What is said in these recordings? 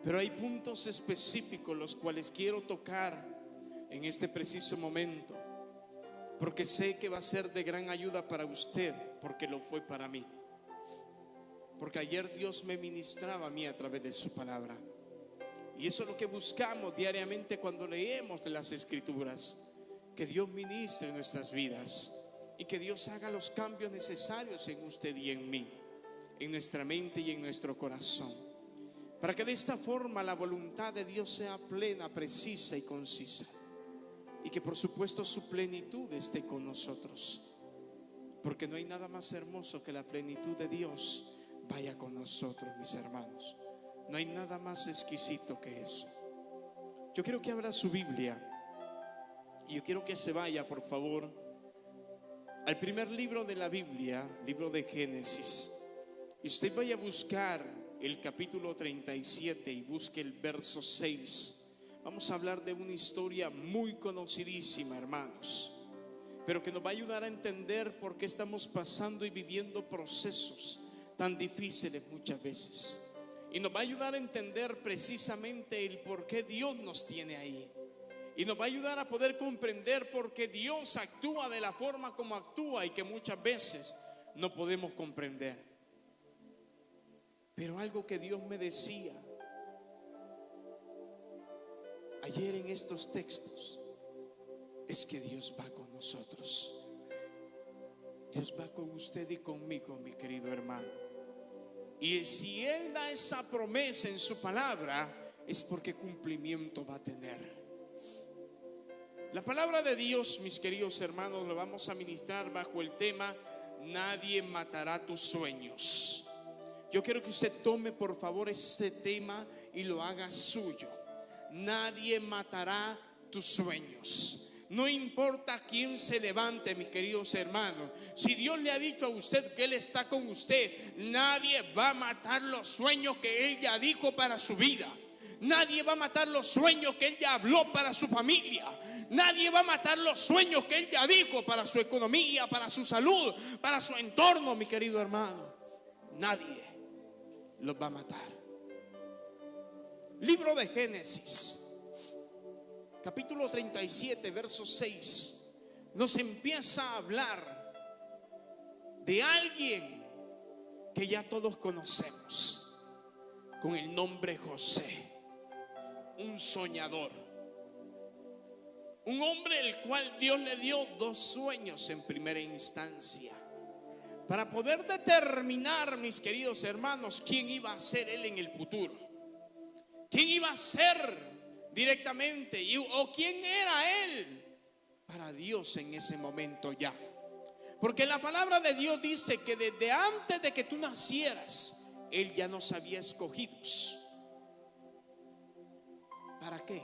Pero hay puntos específicos los cuales quiero tocar en este preciso momento, porque sé que va a ser de gran ayuda para usted, porque lo fue para mí. Porque ayer Dios me ministraba a mí a través de su palabra. Y eso es lo que buscamos diariamente cuando leemos las Escrituras, que Dios ministre en nuestras vidas y que Dios haga los cambios necesarios en usted y en mí, en nuestra mente y en nuestro corazón, para que de esta forma la voluntad de Dios sea plena, precisa y concisa, y que por supuesto su plenitud esté con nosotros, porque no hay nada más hermoso que la plenitud de Dios vaya con nosotros, mis hermanos. No hay nada más exquisito que eso. Yo quiero que abra su Biblia y yo quiero que se vaya, por favor, al primer libro de la Biblia, libro de Génesis. Y usted vaya a buscar el capítulo 37 y busque el verso 6. Vamos a hablar de una historia muy conocidísima, hermanos, pero que nos va a ayudar a entender por qué estamos pasando y viviendo procesos tan difíciles muchas veces. Y nos va a ayudar a entender precisamente el por qué Dios nos tiene ahí. Y nos va a ayudar a poder comprender por qué Dios actúa de la forma como actúa y que muchas veces no podemos comprender. Pero algo que Dios me decía ayer en estos textos es que Dios va con nosotros. Dios va con usted y conmigo, mi querido hermano. Y si Él da esa promesa en su palabra, es porque cumplimiento va a tener. La palabra de Dios, mis queridos hermanos, lo vamos a ministrar bajo el tema: nadie matará tus sueños. Yo quiero que usted tome por favor ese tema y lo haga suyo. Nadie matará tus sueños. No importa quién se levante, mis queridos hermanos. Si Dios le ha dicho a usted que Él está con usted, nadie va a matar los sueños que Él ya dijo para su vida. Nadie va a matar los sueños que Él ya habló para su familia. Nadie va a matar los sueños que Él ya dijo para su economía, para su salud, para su entorno, mi querido hermano. Nadie los va a matar. Libro de Génesis, capítulo 37, verso 6, nos empieza a hablar de alguien que ya todos conocemos, con el nombre José, un soñador, un hombre el cual Dios le dio 2 sueños en primera instancia, para poder determinar, mis queridos hermanos, quién iba a ser él en el futuro, quién iba a ser directamente o quién era él para Dios en ese momento ya. Porque la palabra de Dios dice que desde antes de que tú nacieras, Él ya nos había escogidos. ¿Para qué?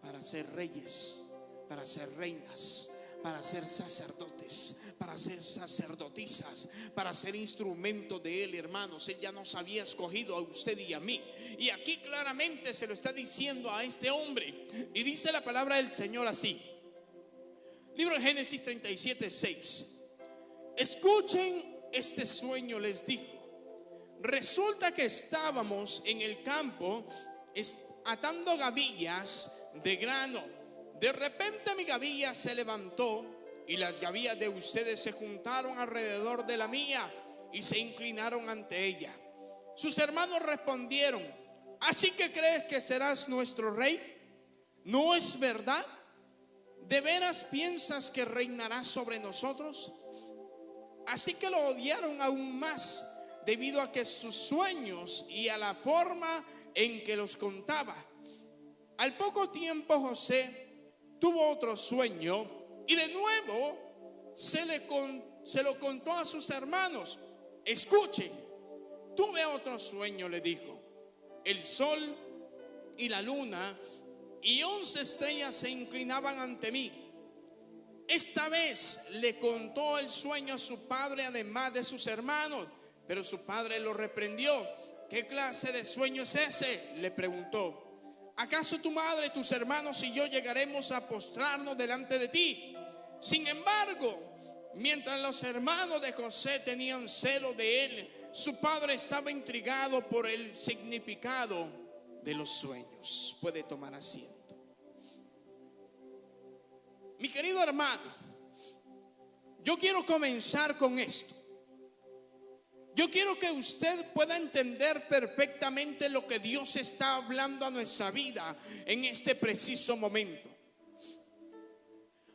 Para ser reyes, para ser reinas, para ser sacerdotes, para ser sacerdotisas, para ser instrumentos de Él, hermanos. Él ya nos había escogido a usted y a mí. Y aquí claramente se lo está diciendo a este hombre. Y dice la palabra del Señor así. Libro de Génesis 37, 6. Escuchen este sueño, les dijo. Resulta que estábamos en el campo atando gavillas de grano. De repente mi gavilla se levantó y las gavillas de ustedes se juntaron alrededor de la mía y se inclinaron ante ella. Sus hermanos respondieron: ¿así que crees que serás nuestro rey? ¿No es verdad? ¿De veras piensas que reinarás sobre nosotros? Así que lo odiaron aún más debido a que sus sueños y a la forma en que los contaba. Al poco tiempo José tuvo otro sueño y de nuevo se lo contó a sus hermanos. Escuchen, tuve otro sueño, le dijo. El sol y la luna y 11 estrellas se inclinaban ante mí. Esta vez le contó el sueño a su padre, además de sus hermanos, pero su padre lo reprendió. ¿Qué clase de sueño es ese?, le preguntó. ¿Acaso tu madre, tus hermanos y yo llegaremos a postrarnos delante de ti? Sin embargo, mientras los hermanos de José tenían celo de él, su padre estaba intrigado por el significado de los sueños. Puede tomar asiento. Mi querido hermano, yo quiero comenzar con esto. Yo quiero que usted pueda entender perfectamente lo que Dios está hablando a nuestra vida en este preciso momento.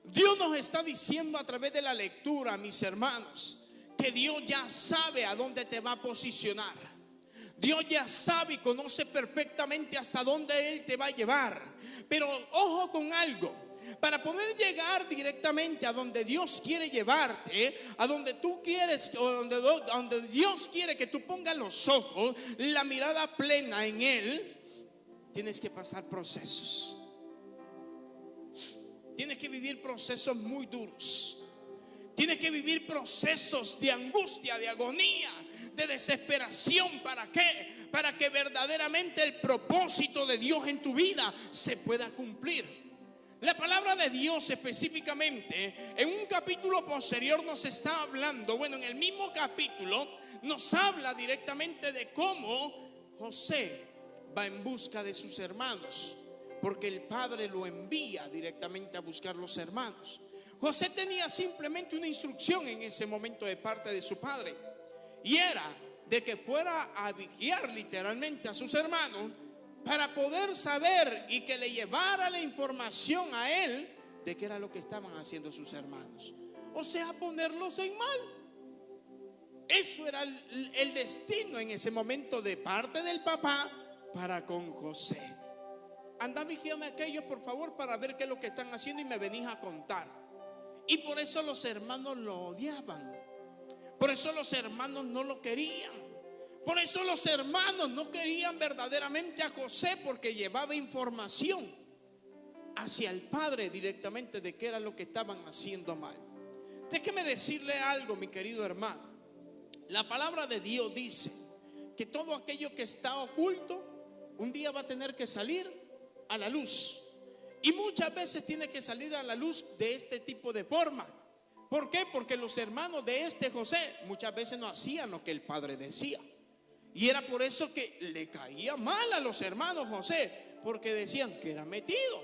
Dios nos está diciendo a través de la lectura, mis hermanos, que Dios ya sabe a dónde te va a posicionar. Dios ya sabe y conoce perfectamente hasta dónde Él te va a llevar. Pero ojo con algo. Para poder llegar directamente a donde Dios quiere llevarte, a donde tú quieres, o donde Dios quiere que tú pongas los ojos, la mirada plena en Él, tienes que pasar procesos. Tienes que vivir procesos muy duros. Tienes que vivir procesos de angustia, de agonía, de desesperación. ¿Para qué? Para que verdaderamente el propósito de Dios en tu vida se pueda cumplir. La palabra de Dios específicamente en un capítulo posterior nos está hablando, bueno, en el mismo capítulo nos habla directamente de cómo José va en busca de sus hermanos, porque el padre lo envía directamente a buscar los hermanos. José tenía simplemente una instrucción en ese momento de parte de su padre, y era de que fuera a vigiar literalmente a sus hermanos, para poder saber y que le llevara la información a él de qué era lo que estaban haciendo sus hermanos. O sea, ponerlos en mal. Eso era el destino en ese momento de parte del papá para con José. Anda, vigíame aquello, por favor, para ver qué es lo que están haciendo y me venís a contar. Y por eso los hermanos lo odiaban. Por eso los hermanos no lo querían. Por eso los hermanos no querían verdaderamente a José, porque llevaba información hacia el padre directamente de qué era lo que estaban haciendo mal. Déjeme decirle algo, mi querido hermano. La palabra de Dios dice que todo aquello que está oculto un día va a tener que salir a la luz. Y muchas veces tiene que salir a la luz de este tipo de forma. ¿Por qué? Porque los hermanos de este José muchas veces no hacían lo que el padre decía. Y era por eso que le caía mal a los hermanos José, porque decían que era metido.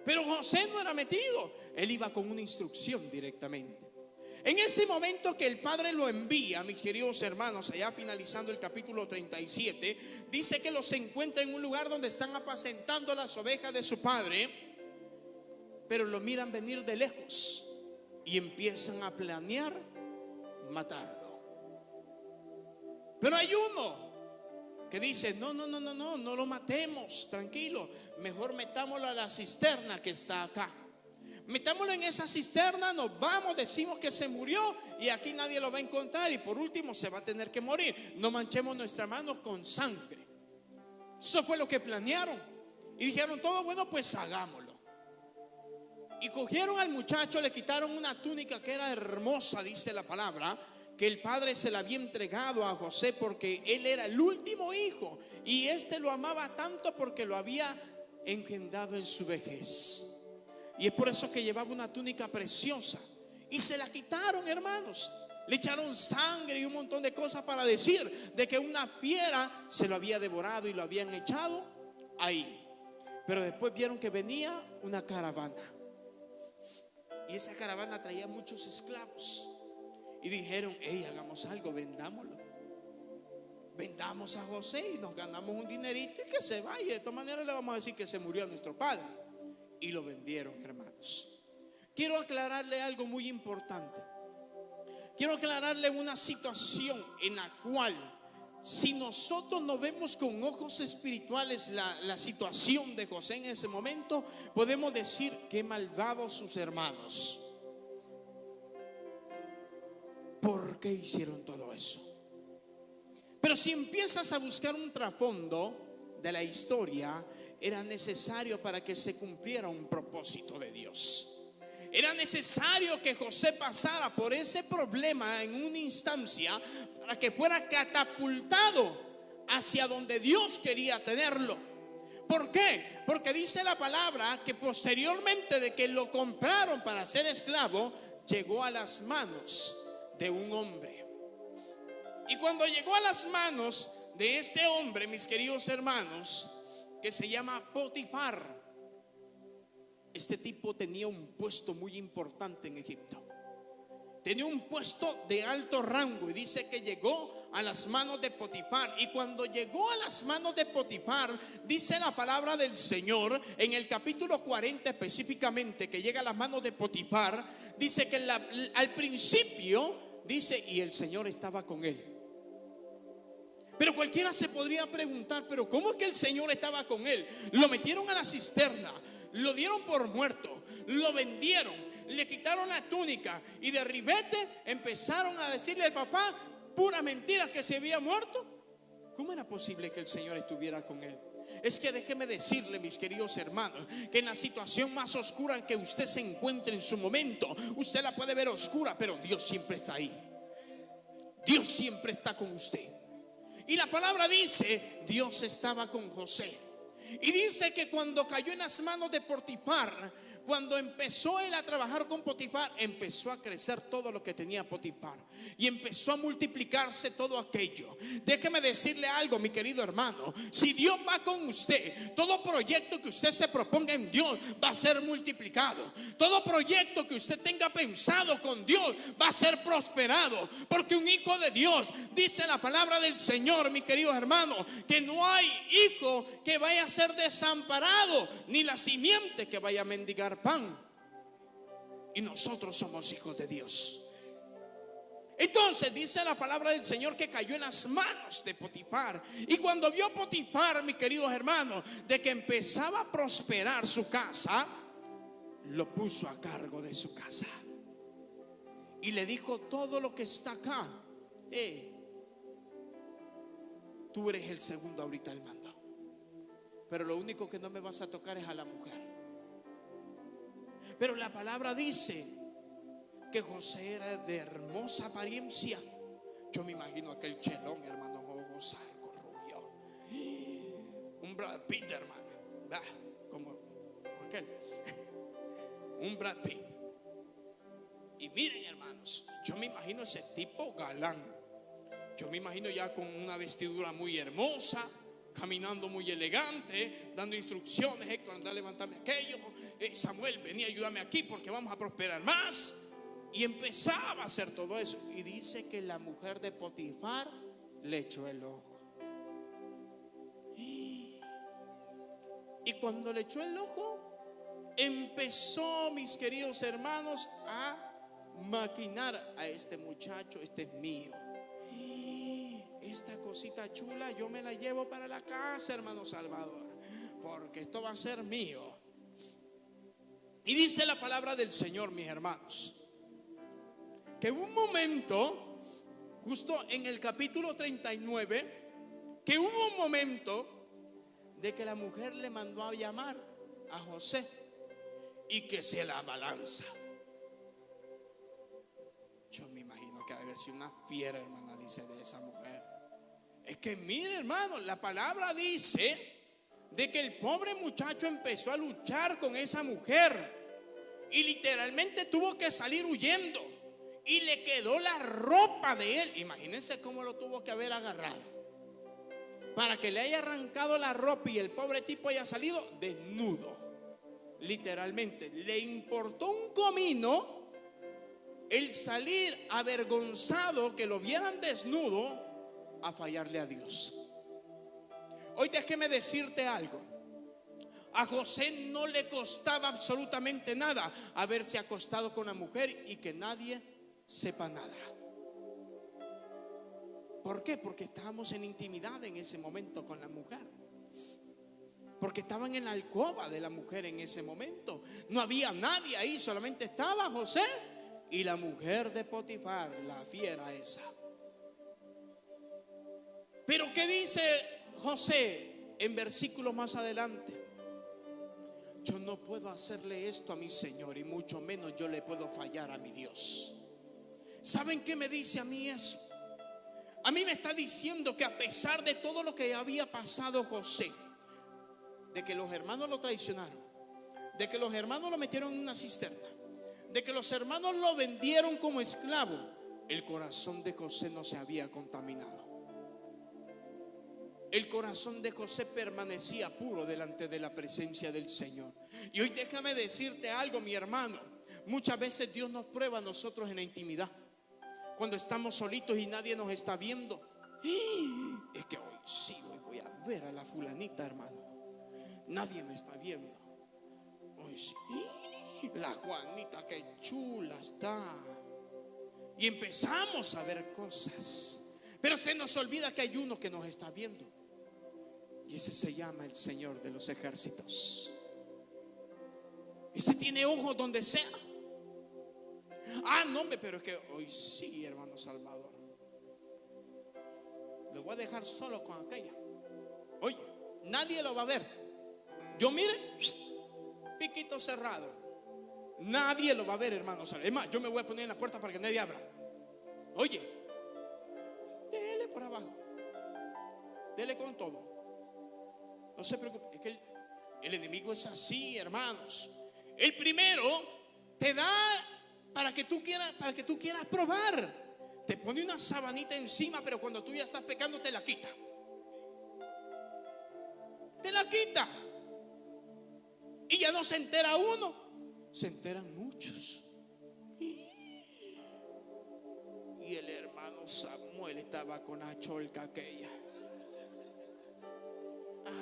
Pero José no era metido, él iba con una instrucción directamente. En ese momento que el padre lo envía, mis queridos hermanos, allá finalizando el capítulo 37, dice que los encuentra en un lugar donde están apacentando las ovejas de su padre, pero lo miran venir de lejos y empiezan a planear matarlo. Pero hay uno que dice: no lo matemos, tranquilo, mejor metámoslo a la cisterna que está acá. Metámoslo en esa cisterna, nos vamos, decimos que se murió y aquí nadie lo va a encontrar, y por último se va a tener que morir. No manchemos nuestras manos con sangre. Eso fue lo que planearon. Y dijeron: todo bueno, pues hagámoslo. Y cogieron al muchacho, le quitaron una túnica que era hermosa, dice la palabra, que el padre se la había entregado a José porque él era el último hijo, y este lo amaba tanto porque lo había engendrado en su vejez. Y es por eso que llevaba una túnica preciosa. Y se la quitaron, hermanos. Le echaron sangre y un montón de cosas para decir de que una fiera se lo había devorado y lo habían echado ahí. Pero después vieron que venía una caravana, y esa caravana traía muchos esclavos. Y dijeron: hey, hagamos algo, vendámoslo. Vendamos a José y nos ganamos un dinerito y que se vaya. De esta manera le vamos a decir que se murió nuestro padre. Y lo vendieron, hermanos. Quiero aclararle algo muy importante. Quiero aclararle una situación en la cual, si nosotros no vemos con ojos espirituales la situación de José en ese momento, podemos decir: qué malvados sus hermanos. ¿Por qué hicieron todo eso? Pero si empiezas a buscar un trasfondo de la historia, era necesario para que se cumpliera un propósito de Dios. Era necesario que José pasara por ese problema en una instancia para que fuera catapultado hacia donde Dios quería tenerlo. ¿Por qué? Porque dice la palabra que posteriormente de que lo compraron para ser esclavo, llegó a las manos de un hombre. Y cuando llegó a las manos de este hombre, mis queridos hermanos, que se llama Potifar, este tipo tenía un puesto muy importante en Egipto. Tenía un puesto de alto rango, y dice que llegó a las manos de Potifar. Y cuando llegó a las manos de Potifar, dice la palabra del Señor en el capítulo 40 específicamente, que llega a las manos de Potifar. Dice que al principio, dice, y el Señor estaba con él. Pero cualquiera se podría preguntar, pero ¿cómo es que el Señor estaba con él? Lo metieron a la cisterna, lo dieron por muerto, lo vendieron, le quitaron la túnica, y de ribete empezaron a decirle al papá puras mentiras, que se había muerto. ¿Cómo era posible que el Señor estuviera con él? Es que déjeme decirle, mis queridos hermanos, que en la situación más oscura en que usted se encuentre en su momento, usted la puede ver oscura, pero Dios siempre está ahí. Dios siempre está con usted. Y la palabra dice, Dios estaba con José. Y dice que cuando cayó en las manos de Potifar, cuando empezó él a trabajar con Potifar, empezó a crecer todo lo que tenía Potifar, y empezó a multiplicarse todo aquello. Déjeme decirle algo, mi querido hermano: si Dios va con usted, todo proyecto que usted se proponga en Dios va a ser multiplicado. Todo proyecto que usted tenga pensado con Dios va a ser prosperado, porque un hijo de Dios, dice la palabra del Señor, mi querido hermano, que no hay hijo que vaya a ser desamparado, ni la simiente que vaya a mendigar pan. Y nosotros somos hijos de Dios. Entonces dice la palabra del Señor que cayó en las manos de Potifar. Y cuando vio Potifar, mis queridos hermanos, de que empezaba a prosperar su casa, lo puso a cargo de su casa. Y le dijo: todo lo que está acá, tú eres el segundo ahorita al mando, pero lo único que no me vas a tocar es a la mujer. Pero la palabra dice que José era de hermosa apariencia. Yo me imagino aquel chelón, hermano, ojos arco, rubio, un Brad Pitt, hermano, como aquel, un Brad Pitt. Y miren, hermanos, yo me imagino ese tipo galán. Yo me imagino ya con una vestidura muy hermosa, caminando muy elegante, dando instrucciones: Héctor, anda a levantarme aquello, Samuel, vení, ayúdame aquí porque vamos a prosperar más. Y empezaba a hacer todo eso. Y dice que la mujer de Potifar le echó el ojo. Y cuando le echó el ojo, empezó, mis queridos hermanos, a maquinar: a este muchacho, este es mío. Esta cosita chula yo me la llevo para la casa, hermano Salvador, porque esto va a ser mío. Y dice la palabra del Señor, mis hermanos, que hubo un momento, justo en el capítulo 39, que hubo un momento de que la mujer le mandó a llamar a José y que se la balanza. Yo me imagino que ha de haber sido una fiera, hermana Alice, de esa mujer. Es que mire, hermano, la palabra dice de que el pobre muchacho empezó a luchar con esa mujer y literalmente tuvo que salir huyendo, y le quedó la ropa de él. Imagínense cómo lo tuvo que haber agarrado para que le haya arrancado la ropa y el pobre tipo haya salido desnudo. Literalmente le importó un comino el salir avergonzado, que lo vieran desnudo, a fallarle a Dios. Hoy déjeme decirte algo: a José no le costaba absolutamente nada haberse acostado con la mujer y que nadie sepa nada. ¿Por qué? Porque estábamos en intimidad en ese momento con la mujer, porque estaban en la alcoba de la mujer en ese momento. No había nadie ahí, solamente estaba José y la mujer de Potifar, la fiera esa. Pero ¿qué dice José en versículos más adelante? Yo no puedo hacerle esto a mi Señor, y mucho menos yo le puedo fallar a mi Dios. ¿Saben qué me dice a mí eso? A mí me está diciendo que a pesar de todo lo que había pasado José, de que los hermanos lo traicionaron, de que los hermanos lo metieron en una cisterna, de que los hermanos lo vendieron como esclavo, el corazón de José no se había contaminado. El corazón de José permanecía puro delante de la presencia del Señor. Y hoy déjame decirte algo, mi hermano. Muchas veces Dios nos prueba a nosotros en la intimidad, cuando estamos solitos y nadie nos está viendo. Es que hoy sí, hoy voy a ver a la fulanita, hermano. Nadie me está viendo. Hoy sí, la Juanita, qué chula está. Y empezamos a ver cosas, pero se nos olvida que hay uno que nos está viendo, y ese se llama el Señor de los ejércitos. Ese tiene ojos donde sea. No, hombre, pero es que hoy sí, hermano Salvador, lo voy a dejar solo con aquella. Oye, nadie lo va a ver. Yo, mire, piquito cerrado, nadie lo va a ver, hermano. Es más, yo me voy a poner en la puerta para que nadie abra. Oye, dele por abajo, dele con todo. No se preocupe, es que el enemigo es así, hermanos. El primero te da para que tú quieras probar. Te pone una sabanita encima, pero cuando tú ya estás pecando te la quita. Te la quita. Y ya no se entera uno, se enteran muchos. Y el hermano Samuel estaba con la cholca aquella.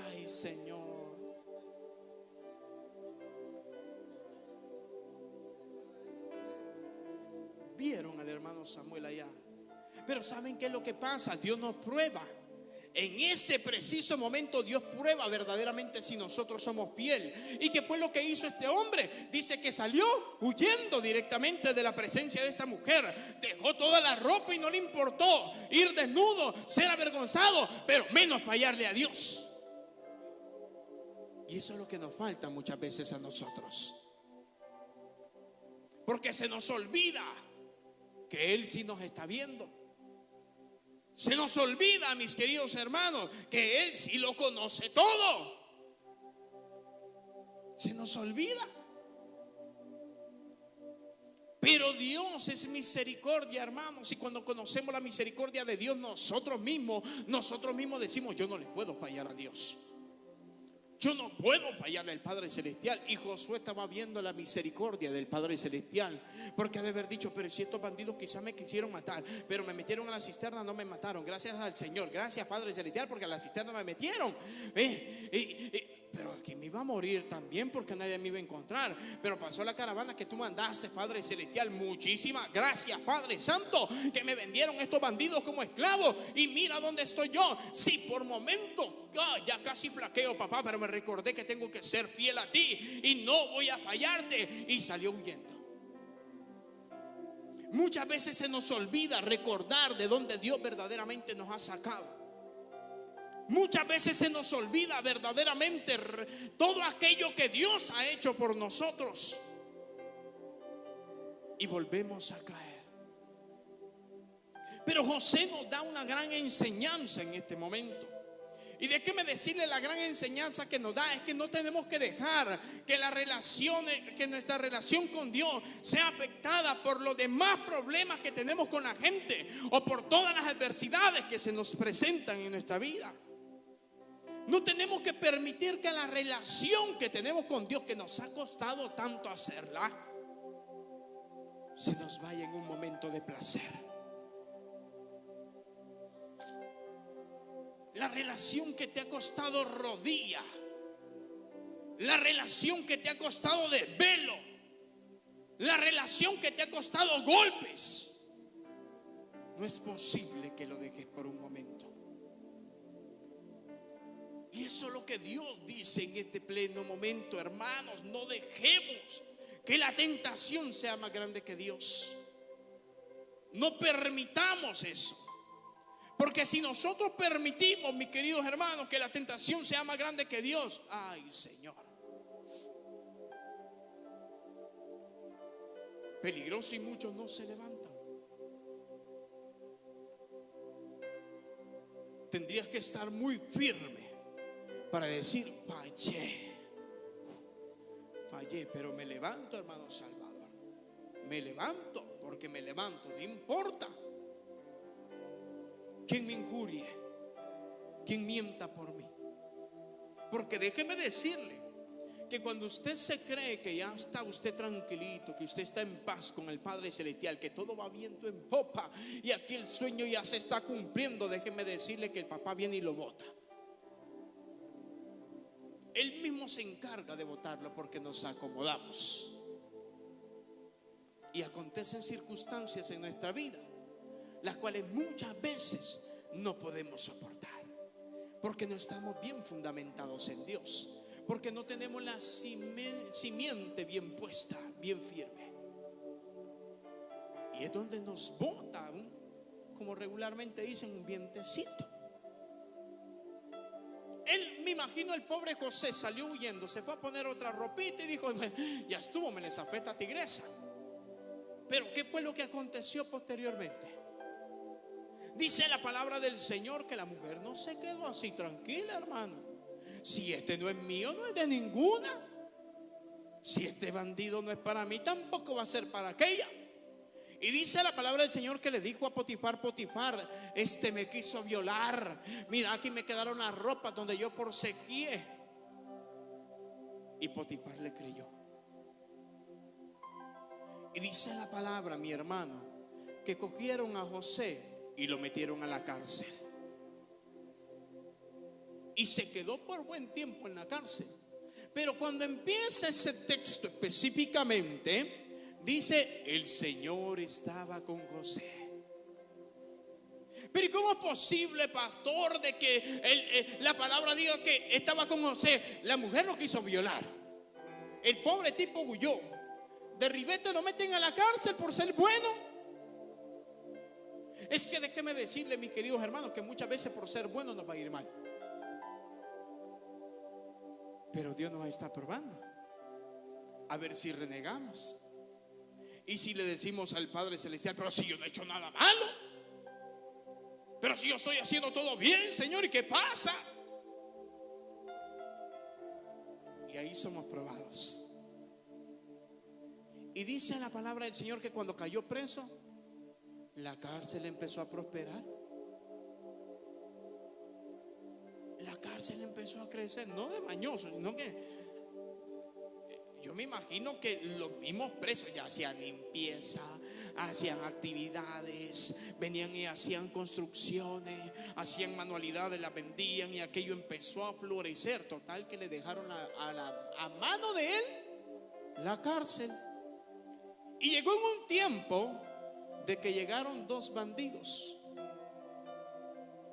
Ay, Señor. Vieron al hermano Samuel allá. Pero ¿saben qué es lo que pasa? Dios nos prueba. En ese preciso momento Dios prueba verdaderamente si nosotros somos fiel. ¿Y qué fue lo que hizo este hombre? Dice que salió huyendo directamente de la presencia de esta mujer. Dejó toda la ropa y no le importó ir desnudo, ser avergonzado, pero menos fallarle a Dios. Y eso es lo que nos falta muchas veces a nosotros, porque se nos olvida que Él sí nos está viendo. Se nos olvida, mis queridos hermanos, que Él sí lo conoce todo. Se nos olvida. Pero Dios es misericordia, hermanos. Y cuando conocemos la misericordia de Dios, nosotros mismos decimos: yo no le puedo fallar a Dios. Yo no puedo fallarle al Padre Celestial. Y Josué estaba viendo la misericordia del Padre Celestial, porque ha de haber dicho: pero si estos bandidos quizás me quisieron matar, pero me metieron a la cisterna, no me mataron. Gracias al Señor, gracias Padre Celestial, porque a la cisterna me metieron. Pero aquí me iba a morir también, porque nadie me iba a encontrar. Pero pasó la caravana que tú mandaste, Padre Celestial. Muchísimas gracias, Padre Santo, que me vendieron estos bandidos como esclavos. Y mira dónde estoy yo. Sí, por momento ya casi flaqueo, papá, pero me recordé que tengo que ser fiel a ti y no voy a fallarte. Y salió huyendo. Muchas veces se nos olvida recordar de dónde Dios verdaderamente nos ha sacado. Muchas veces se nos olvida verdaderamente todo aquello que Dios ha hecho por nosotros, y volvemos a caer. Pero José nos da una gran enseñanza en este momento. Y déjeme decirle, la gran enseñanza que nos da es que no tenemos que dejar que nuestra relación con Dios sea afectada por los demás problemas que tenemos con la gente, o por todas las adversidades que se nos presentan en nuestra vida. No tenemos que permitir que la relación que tenemos con Dios, que nos ha costado tanto hacerla, se nos vaya en un momento de placer. La relación que te ha costado rodilla, la relación que te ha costado desvelo, la relación que te ha costado golpes, no es posible que lo dejes por un momento. Y eso es lo que Dios dice en este pleno momento, hermanos. No dejemos que la tentación sea más grande que Dios. No permitamos eso. Porque si nosotros permitimos, mis queridos hermanos, que la tentación sea más grande que Dios, ay, Señor, peligroso, y muchos no se levantan. Tendrías que estar muy firme para decir: fallé, pero me levanto, hermano Salvador. me levanto, porque me levanto, no importa quién me injurie, quién mienta por mí. Porque déjeme decirle que cuando usted se cree que ya está usted tranquilito, que usted está en paz con el Padre Celestial, que todo va viento en popa y aquí el sueño ya se está cumpliendo, déjeme decirle que el papá viene y lo bota. Él mismo se encarga de botarlo porque nos acomodamos. Y acontecen circunstancias en nuestra vida las cuales muchas veces no podemos soportar, porque no estamos bien fundamentados en Dios, porque no tenemos la simiente bien puesta, bien firme. Y es donde nos bota, como regularmente dicen, un vientecito. Él, me imagino, el pobre José salió huyendo, se fue a poner otra ropita y dijo: ya estuvo, me le zafé esta tigresa. Pero ¿qué fue lo que aconteció posteriormente? Dice la palabra del Señor que la mujer no se quedó así tranquila, hermano. Si este no es mío, no es de ninguna. Si este bandido no es para mí, tampoco va a ser para aquella. Y dice la palabra del Señor que le dijo a Potifar: Potifar, este me quiso violar. Mira, aquí me quedaron las ropas donde yo forcejeé. Y Potifar le creyó. Y dice la palabra, mi hermano, que cogieron a José y lo metieron a la cárcel. Y se quedó por buen tiempo en la cárcel. Pero cuando empieza ese texto específicamente, dice: el Señor estaba con José. Pero ¿y cómo es posible, pastor, de que la palabra diga que estaba con José? La mujer lo quiso violar. El pobre tipo huyó. De ribete lo meten a la cárcel por ser bueno. Es que déjeme decirle, mis queridos hermanos, que muchas veces por ser bueno nos va a ir mal. Pero Dios nos está probando a ver si renegamos. Y si le decimos al Padre Celestial: pero si yo no he hecho nada malo, pero si yo estoy haciendo todo bien, Señor, ¿y qué pasa? Y ahí somos probados. Y dice la palabra del Señor que cuando cayó preso, la cárcel empezó a prosperar. La cárcel empezó a crecer, no de mañoso, sino que yo me imagino que los mismos presos ya hacían limpieza, hacían actividades, venían y hacían construcciones, hacían manualidades, las vendían, y aquello empezó a florecer. Total que le dejaron a mano de él la cárcel. Y llegó en un tiempo de que llegaron dos bandidos,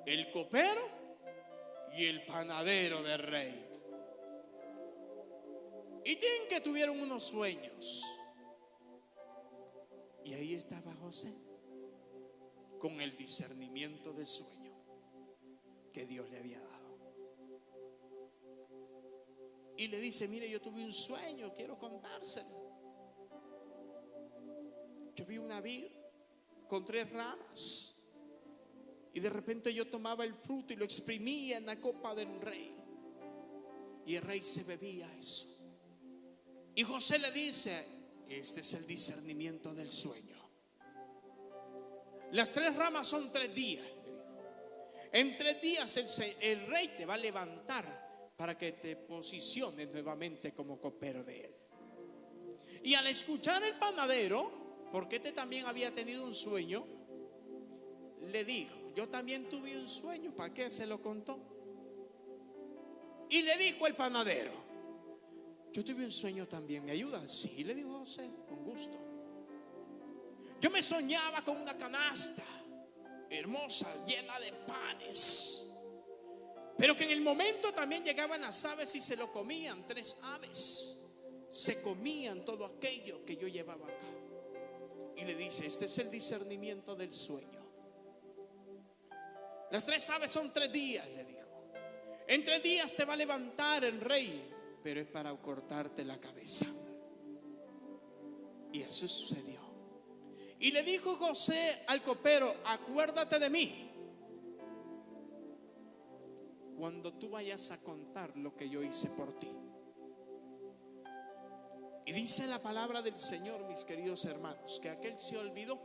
el copero y el panadero del rey. Y tienen que tuvieron unos sueños. Y ahí estaba José con el discernimiento del sueño que Dios le había dado. Y le dice: mire, yo tuve un sueño, quiero contárselo. Yo vi una vid con 3 ramas, y de repente yo tomaba el fruto y lo exprimía en la copa del rey, y el rey se bebía eso. Y José le dice: este es el discernimiento del sueño. Las 3 ramas son 3 días, le dijo. En 3 días el rey te va a levantar para que te posiciones nuevamente como copero de él. Y al escuchar el panadero, porque este también había tenido un sueño, le dijo: yo también tuve un sueño. ¿Para qué se lo contó? Y le dijo el panadero: yo tuve un sueño también, ¿me ayudas? Sí, le dijo José, con gusto. Yo me soñaba con una canasta hermosa, llena de panes, pero que en el momento también llegaban las aves y se lo comían. 3 aves se comían todo aquello que yo llevaba acá. Y le dice: este es el discernimiento del sueño. Las 3 aves son 3 días, le dijo. En 3 días te va a levantar el rey, pero es para cortarte la cabeza. Y eso sucedió. Y le dijo José al copero: acuérdate de mí cuando tú vayas a contar lo que yo hice por ti. Y dice la palabra del Señor, mis queridos hermanos, que aquel se olvidó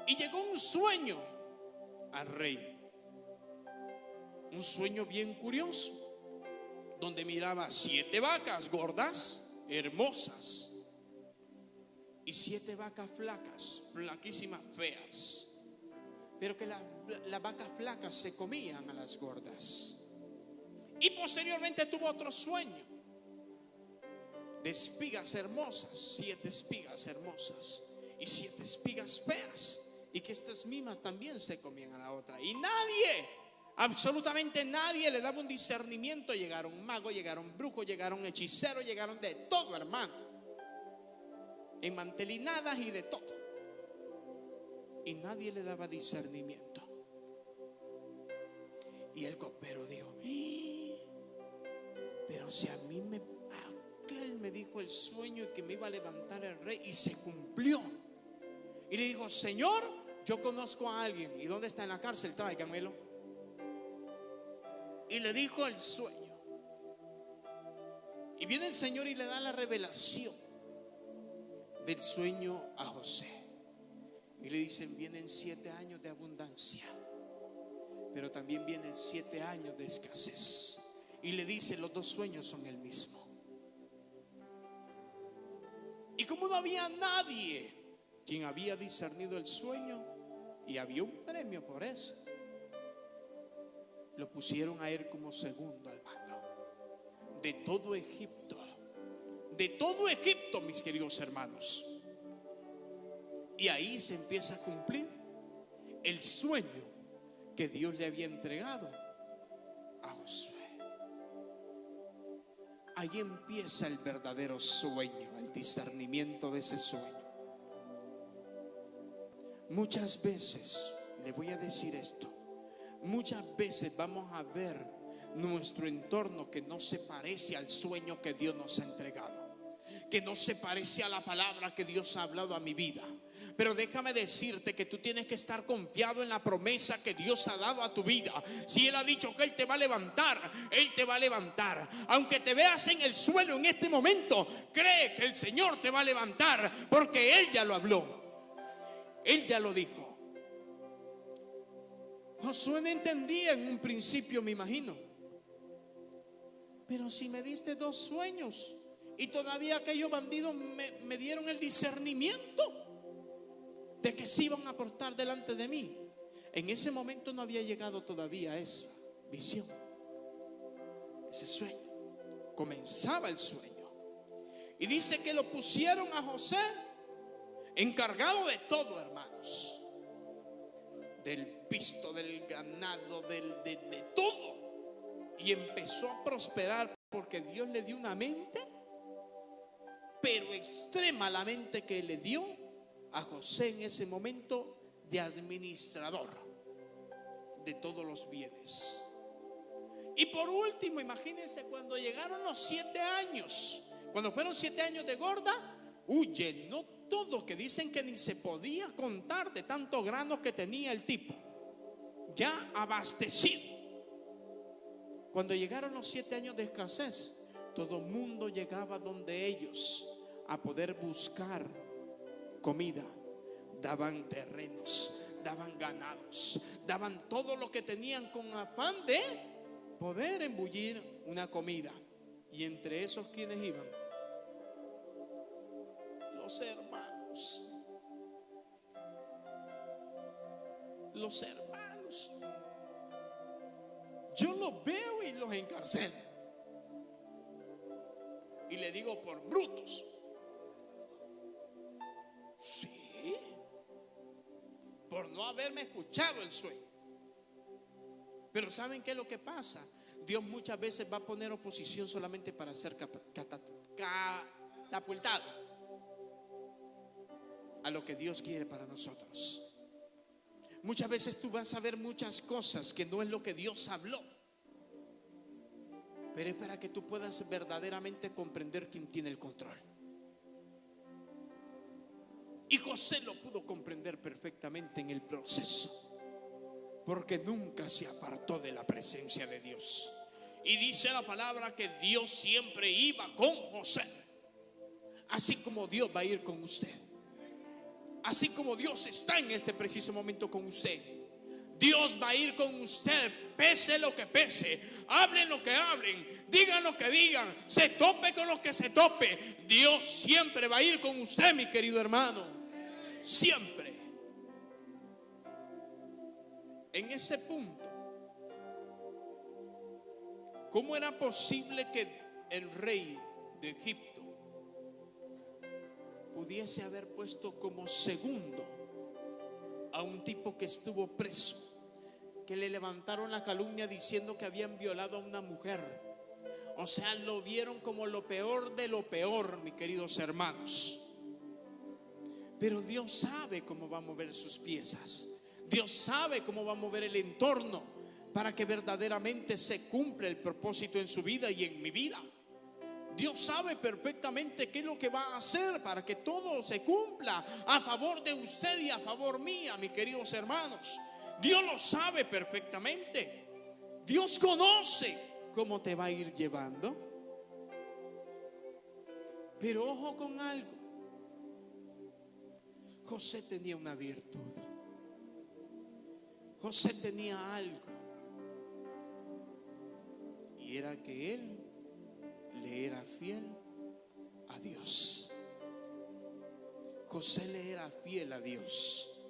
y llegó un sueño al rey. Un sueño bien curioso, donde miraba 7 vacas gordas, hermosas, y 7 vacas flacas, flaquísimas, feas. Pero que las vacas flacas se comían a las gordas. Y posteriormente tuvo otro sueño de espigas hermosas, 7 espigas hermosas y 7 espigas feas, y que estas mismas también se comían a la otra. Y nadie, absolutamente nadie, le daba un discernimiento. Llegaron magos, llegaron brujos, llegaron hechiceros, llegaron de todo, hermano, enmantelinadas y de todo, y nadie le daba discernimiento. Y el copero dijo: pero si a mí aquel me dijo el sueño y que me iba a levantar el rey, y se cumplió. Y le dijo: Señor, yo conozco a alguien. ¿Y dónde está? En la cárcel, tráigamelo. Y le dijo el sueño. Y viene el Señor y le da la revelación del sueño a José. Y le dicen: vienen 7 años de abundancia, pero también vienen 7 años de escasez. Y le dice: los 2 sueños son el mismo. Y como no había nadie quien había discernido el sueño, y había un premio por eso, lo pusieron a él como segundo al mando de todo Egipto. De todo Egipto, mis queridos hermanos. Y ahí se empieza a cumplir el sueño que Dios le había entregado a Josué. Ahí empieza el verdadero sueño, el discernimiento de ese sueño. Muchas veces, le voy a decir esto, muchas veces vamos a ver nuestro entorno que no se parece al sueño que Dios nos ha entregado, que no se parece a la palabra que Dios ha hablado a mi vida. Pero déjame decirte que tú tienes que estar confiado en la promesa que Dios ha dado a tu vida. Si Él ha dicho que Él te va a levantar, Él te va a levantar. Aunque te veas en el suelo en este momento, cree que el Señor te va a levantar, porque Él ya lo habló. Él ya lo dijo. Josué no entendía en un principio, me imagino. Pero si me diste 2 sueños y todavía aquellos bandidos me dieron el discernimiento de que se iban a portar delante de mí. En ese momento no había llegado todavía esa visión, ese sueño. Comenzaba el sueño. Y dice que lo pusieron a José encargado de todo, hermanos, del pisto, del ganado, de todo. Y empezó a prosperar porque Dios le dio una mente, pero extrema, la mente que le dio a José en ese momento, de administrador de todos los bienes. Y por último, imagínense cuando llegaron los 7 años, cuando fueron 7 años de gorda, llenó todo, que dicen que ni se podía contar de tanto grano que tenía el tipo, ya abastecido. Cuando llegaron los 7 años de escasez, todo el mundo llegaba donde ellos a poder buscar comida. Daban terrenos, daban ganados, daban todo lo que tenían con afán de poder embullir una comida. Y entre esos, ¿quiénes iban? Los hermanos. Los hermanos. Yo los veo y los encarcelo. Y le digo: por brutos. Sí, por no haberme escuchado el sueño. Pero ¿saben qué es lo que pasa? Dios muchas veces va a poner oposición solamente para ser catapultado a lo que Dios quiere para nosotros. Muchas veces tú vas a ver muchas cosas que no es lo que Dios habló, pero es para que tú puedas verdaderamente comprender quién tiene el control. Y José lo pudo comprender perfectamente en el proceso, porque nunca se apartó de la presencia de Dios. Y dice la palabra que Dios siempre iba con José. Así como Dios va a ir con usted. Así como Dios está en este preciso momento con usted. Dios va a ir con usted, pese lo que pese, hablen lo que hablen, digan lo que digan, se tope con lo que se tope. Dios siempre va a ir con usted, mi querido hermano. Siempre. En ese punto, ¿cómo era posible que el rey de Egipto pudiese haber puesto como segundo a un tipo que estuvo preso, que le levantaron la calumnia diciendo que habían violado a una mujer? O sea, lo vieron como lo peor de lo peor, mis queridos hermanos. Pero Dios sabe cómo va a mover sus piezas. Dios sabe cómo va a mover el entorno para que verdaderamente se cumpla el propósito en su vida y en mi vida. Dios sabe perfectamente qué es lo que va a hacer para que todo se cumpla a favor de usted y a favor mía, mis queridos hermanos. Dios lo sabe perfectamente. Dios conoce cómo te va a ir llevando. Pero ojo con algo. José tenía una virtud. José tenía algo. Y era que él le era fiel a Dios. José le era fiel a Dios.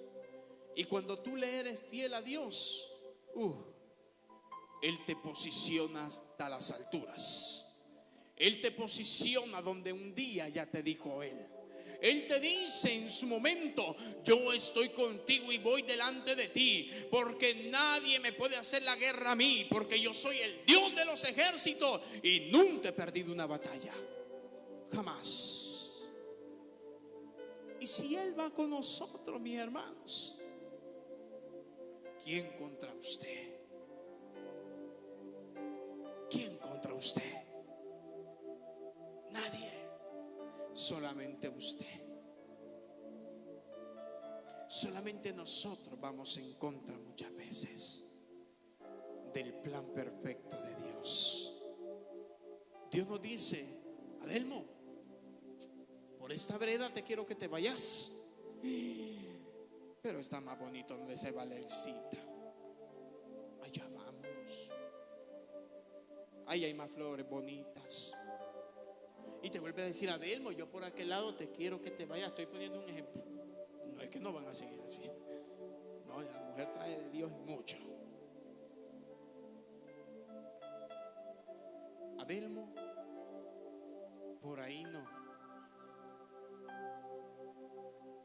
Y cuando tú le eres fiel a Dios, Él te posiciona hasta las alturas. Él te posiciona donde un día ya te dijo Él. Él te dice en su momento: yo estoy contigo y voy delante de ti, porque nadie me puede hacer la guerra a mí, porque yo soy el Dios de los ejércitos y nunca he perdido una batalla, jamás. Y si Él va con nosotros, mis hermanos, ¿quién contra usted? ¿Quién contra usted? Nadie. Solamente usted. Solamente nosotros vamos en contra muchas veces del plan perfecto de Dios. Dios nos dice: Adelmo, por esta vereda te quiero que te vayas, pero está más bonito donde se va Valercita. Allá vamos. Ahí hay más flores bonitas. Y te vuelve a decir: Adelmo, yo por aquel lado te quiero que te vayas. Estoy poniendo un ejemplo. No es que no van a seguir así. No, la mujer trae de Dios mucho. Adelmo, por ahí no.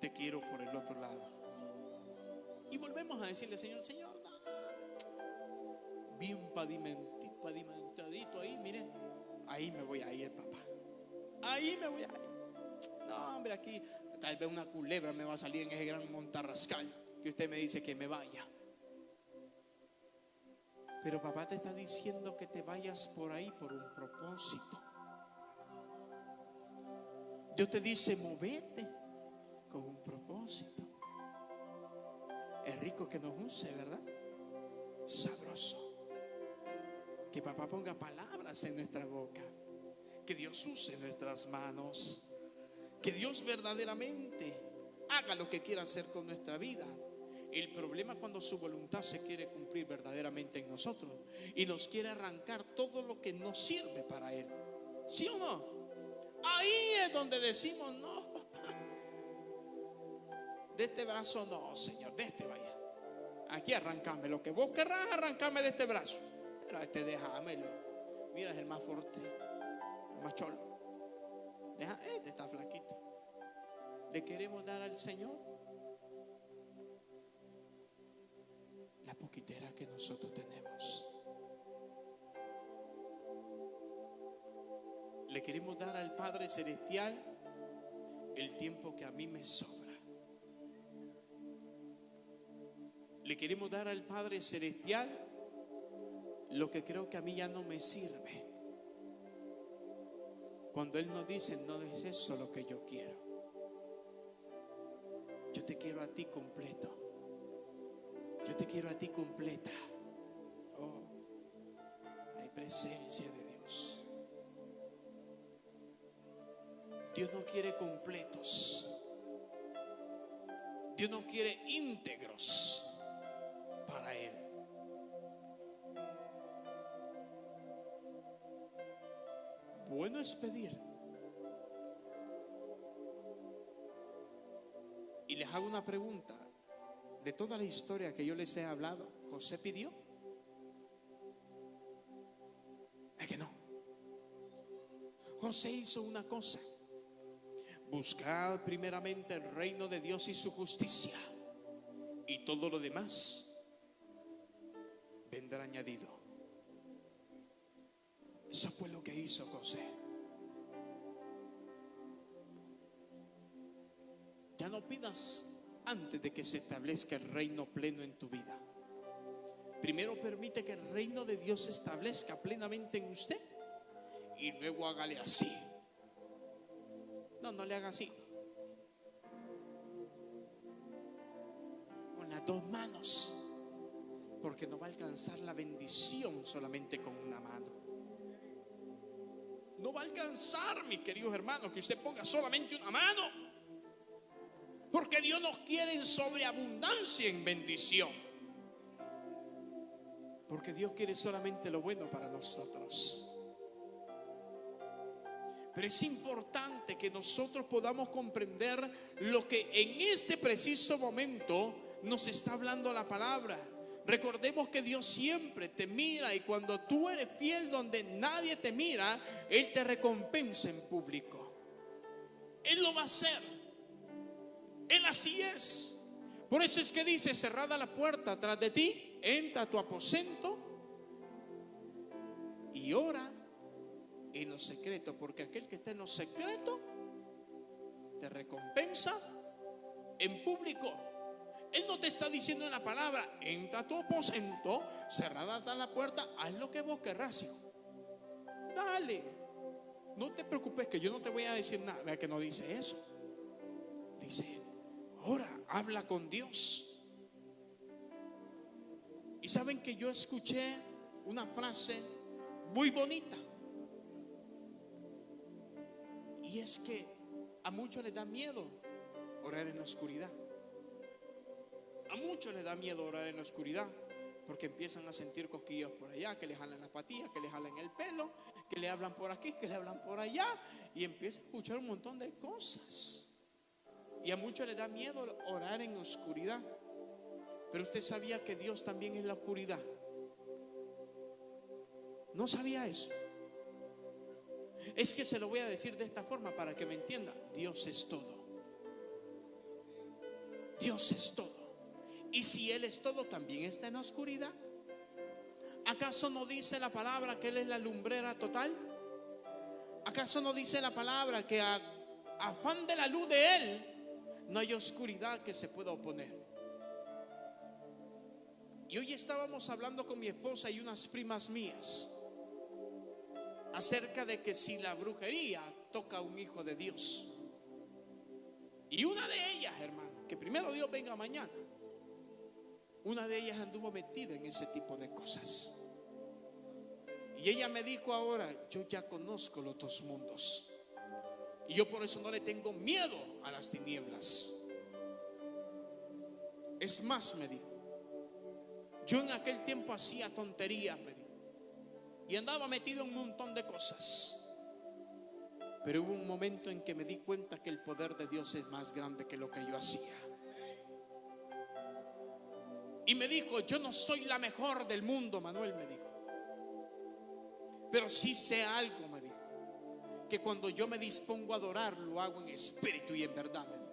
Te quiero por el otro lado. Y volvemos a decirle: Señor, bien pavimentadito ahí, miren. Ahí me voy a ir, papá. Ahí me voy a ir. No, hombre, aquí tal vez una culebra me va a salir en ese gran montarrascal que usted me dice que me vaya. Pero papá te está diciendo que te vayas por ahí por un propósito. Dios te dice: movete con un propósito. Es rico que nos use, ¿verdad? Sabroso. Que papá ponga palabras en nuestra boca. Que Dios use nuestras manos. Que Dios verdaderamente haga lo que quiera hacer con nuestra vida. El problema es cuando su voluntad se quiere cumplir verdaderamente en nosotros y nos quiere arrancar todo lo que nos sirve para Él. ¿Sí o no? Ahí es donde decimos: no, papá, de este brazo no, Señor, de este vaya. Aquí arrancame lo que vos querrás, arrancarme de este brazo, pero este déjamelo. Mira, es el más fuerte, el más cholo. Este está flaquito. Le queremos dar al Señor la poquitera que nosotros tenemos. Le queremos dar al Padre Celestial el tiempo que a mí me sobra. Le queremos dar al Padre Celestial lo que creo que a mí ya no me sirve. Cuando Él nos dice: no es eso lo que yo quiero. Yo te quiero a ti completo. Yo te quiero a ti completa. Oh, hay presencia de Dios. Dios no quiere completos. Dios no quiere íntegros para Él. Bueno es pedir. Y les hago una pregunta. De toda la historia que yo les he hablado, ¿José pidió? Es que no. José hizo una cosa: buscar primeramente el reino de Dios y su justicia, y todo lo demás vendrá añadido. Eso fue lo que hizo José. Ya no pidas antes de que se establezca el reino pleno en tu vida. Primero permite que el reino de Dios se establezca plenamente en usted, y luego hágale así. No le haga así. Con las dos manos, porque no va a alcanzar la bendición solamente con una mano. No va a alcanzar, mis queridos hermanos, que usted ponga solamente una mano, porque Dios nos quiere en sobreabundancia en bendición. Porque Dios quiere solamente lo bueno para nosotros. Pero es importante que nosotros podamos comprender lo que en este preciso momento nos está hablando la palabra. Recordemos que Dios siempre te mira, y cuando tú eres fiel donde nadie te mira, Él te recompensa en público. Él lo va a hacer. Él así es. Por eso es que dice: cerrada la puerta tras de ti, entra a tu aposento y ora en lo secreto, porque aquel que está en lo secreto te recompensa en público. Él no te está diciendo en la palabra: entra a tu aposento, cerrada está la puerta, haz lo que vos querrás, hijo. Dale, no te preocupes, que yo no te voy a decir nada. Vea que no dice eso. Dice: ora, habla con Dios. Y saben que yo escuché una frase muy bonita, y es que a muchos les da miedo orar en la oscuridad. A muchos les da miedo orar en la oscuridad, porque empiezan a sentir cosquillos por allá, que les jalan las patillas, que les jalan el pelo, que le hablan por aquí, que le hablan por allá, y empiezan a escuchar un montón de cosas. Y a muchos les da miedo orar en oscuridad. Pero usted sabía que Dios también es la oscuridad. ¿No sabía eso? Es que se lo voy a decir de esta forma para que me entienda. Dios es todo. Dios es todo. Y si Él es todo, también está en la oscuridad. ¿Acaso no dice la palabra que Él es la lumbrera total? ¿Acaso no dice la palabra que a afán de la luz de Él no hay oscuridad que se pueda oponer? Y hoy estábamos hablando con mi esposa y unas primas mías acerca de que si la brujería toca a un hijo de Dios. Y una de ellas, hermano, que primero Dios venga mañana, una de ellas anduvo metida en ese tipo de cosas. Y ella me dijo ahora: yo ya conozco los dos mundos, y yo por eso no le tengo miedo a las tinieblas. Es más, me dijo, yo en aquel tiempo hacía tonterías, me dijo, y andaba metido en un montón de cosas. Pero hubo un momento en que me di cuenta que el poder de Dios es más grande que lo que yo hacía. Y me dijo: yo no soy la mejor del mundo, Manuel, me dijo, pero sí sé algo, me dijo, que cuando yo me dispongo a adorar, lo hago en espíritu y en verdad, me dijo.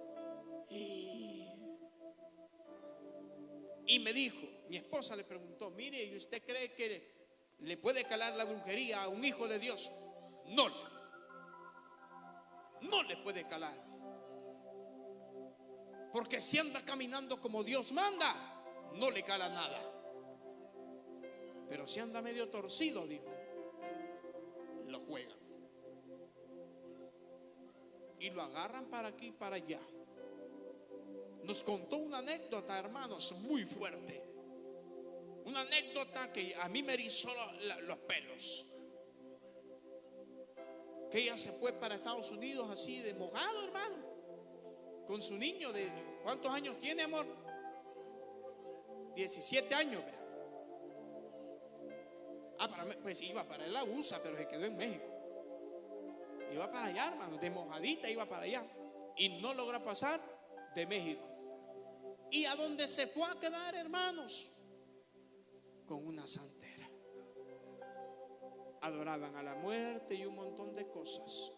Y me dijo, mi esposa le preguntó: mire, ¿y usted cree que le puede calar la brujería a un hijo de Dios? No le puede calar, porque si anda caminando como Dios manda, no le cala nada. Pero si anda medio torcido, dijo, lo juegan y lo agarran para aquí y para allá. Nos contó una anécdota, hermanos, muy fuerte. Una anécdota que a mí me erizó los pelos. que ella se fue para Estados Unidos así de mojado, hermano, con su niño de ¿cuántos años tiene, amor? 17 años. Pues iba para la USA, pero se quedó en México. Iba para allá, hermano, de mojadita iba para allá y no logra pasar de México. ¿Y a dónde se fue a quedar, hermanos? Con una santera. Adoraban a la muerte y un montón de cosas.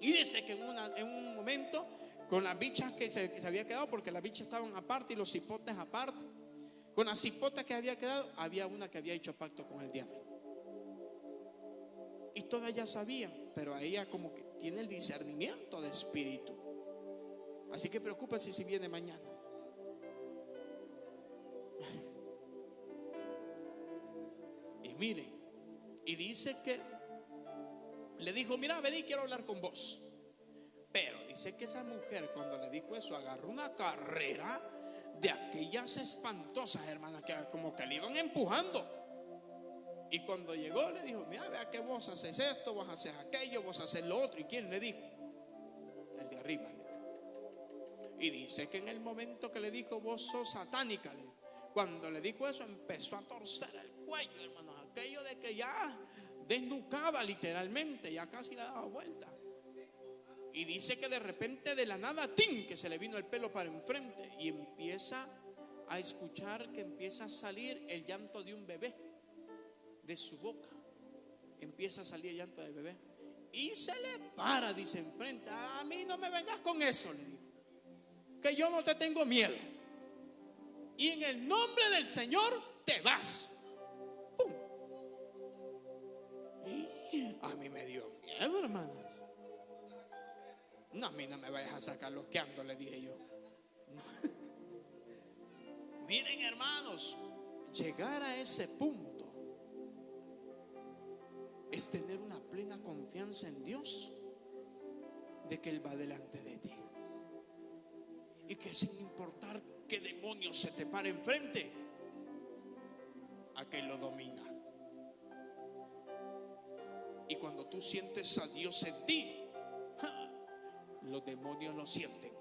Y dice que en un momento, con las bichas que se había quedado, porque las bichas estaban aparte y los cipotes aparte, con las cipotas que había quedado, había una que había hecho pacto con el diablo. Y todas ya sabían, pero a ella como que tiene el discernimiento de espíritu. Así que preocúpese si viene mañana. Y miren, y dice que le dijo: mira, vení, quiero hablar con vos. Pero dice que esa mujer, cuando le dijo eso, agarró una carrera de aquellas espantosas, hermanas, que como que le iban empujando. Y cuando llegó le dijo: mira, vea que vos haces esto, vos haces aquello, vos haces lo otro. ¿Y quién le dijo? El de arriba. Y dice que en el momento que le dijo: vos sos satánica, cuando le dijo eso, empezó a torcer el cuello, hermanos. Aquello de que ya desnucaba literalmente, ya casi le daba vuelta. Y dice que de repente, de la nada, ¡tin!, que se le vino el pelo para enfrente. Y empieza a escuchar que empieza a salir el llanto de un bebé de su boca. Empieza a salir el llanto del bebé. Y se le para, dice, enfrente: a mí no me vengas con eso, le dijo, que yo no te tengo miedo. Y en el nombre del Señor te vas. ¡Pum! Y a mí me dio miedo, hermanas. No, a mí no me vayas a sacar los que ando, le dije yo. No. Miren, hermanos, llegar a ese punto es tener una plena confianza en Dios, de que Él va delante de ti, y que sin importar qué demonio se te pare enfrente, aquel lo domina. Y cuando tú sientes a Dios en ti, los demonios lo sienten,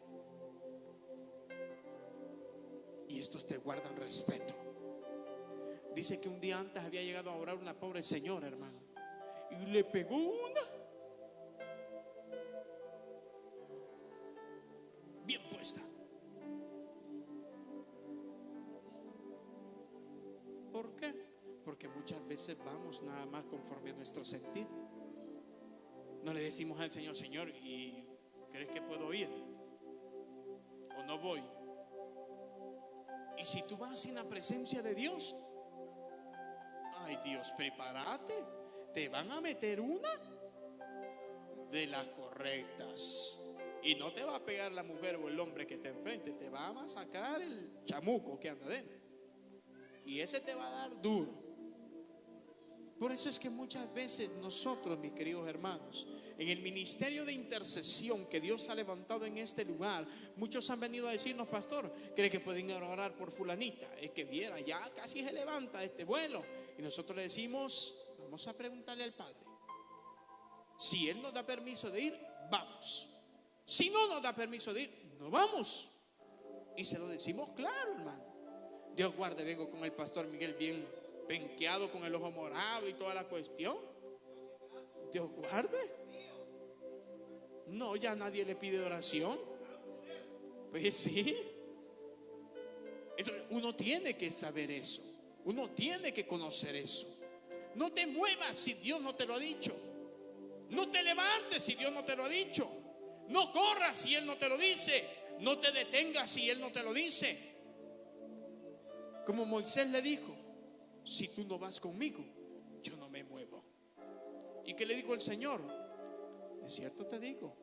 y estos te guardan respeto. Dice que un día antes había llegado a orar una pobre señora, hermano, y le pegó una bien puesta. ¿Por qué? Porque muchas veces vamos nada más conforme a nuestro sentir. No le decimos al Señor: Señor, ¿y crees que puedo ir o no voy? Y si tú vas sin la presencia de Dios, ay Dios, prepárate, te van a meter una de las correctas. Y no te va a pegar la mujer o el hombre que está enfrente, te va a masacrar el chamuco que anda dentro, y ese te va a dar duro. Por eso es que muchas veces nosotros, mis queridos hermanos, en el ministerio de intercesión que Dios ha levantado en este lugar, muchos han venido a decirnos: pastor, ¿cree que pueden orar por fulanita? Es que viera, ya casi se levanta este vuelo. Y nosotros le decimos: vamos a preguntarle al Padre. Si Él nos da permiso de ir, vamos. Si no nos da permiso de ir, no vamos. Y se lo decimos claro, hermano. Dios guarde, vengo con el pastor Miguel bien penqueado, con el ojo morado y toda la cuestión. Dios guarde. No, ya nadie le pide oración. Pues sí. Entonces uno tiene que saber eso. Uno tiene que conocer eso. No te muevas si Dios no te lo ha dicho. No te levantes si Dios no te lo ha dicho. No corras si Él no te lo dice. No te detengas si Él no te lo dice. Como Moisés le dijo: si tú no vas conmigo, yo no me muevo. ¿Y qué le dijo el Señor? De cierto te digo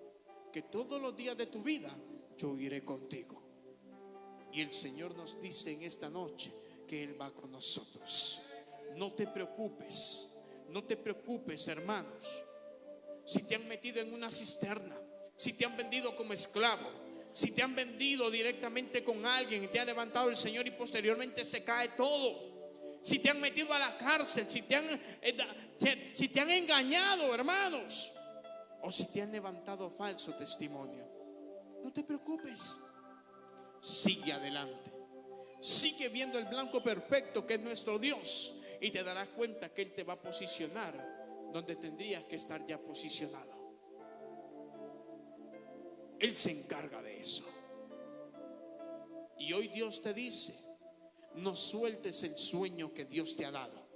que todos los días de tu vida yo iré contigo. Y el Señor nos dice en esta noche que Él va con nosotros. No te preocupes, no te preocupes, hermanos. Si te han metido en una cisterna, si te han vendido como esclavo, si te han vendido directamente con alguien y te ha levantado el Señor y posteriormente se cae todo, si te han metido a la cárcel, si te han engañado, hermanos, o si te han levantado falso testimonio, no te preocupes. Sigue adelante. Sigue viendo el blanco perfecto que es nuestro Dios, y te darás cuenta que Él te va a posicionar donde tendrías que estar ya posicionado. Él se encarga de eso. Y hoy Dios te dice: no sueltes el sueño que Dios te ha dado.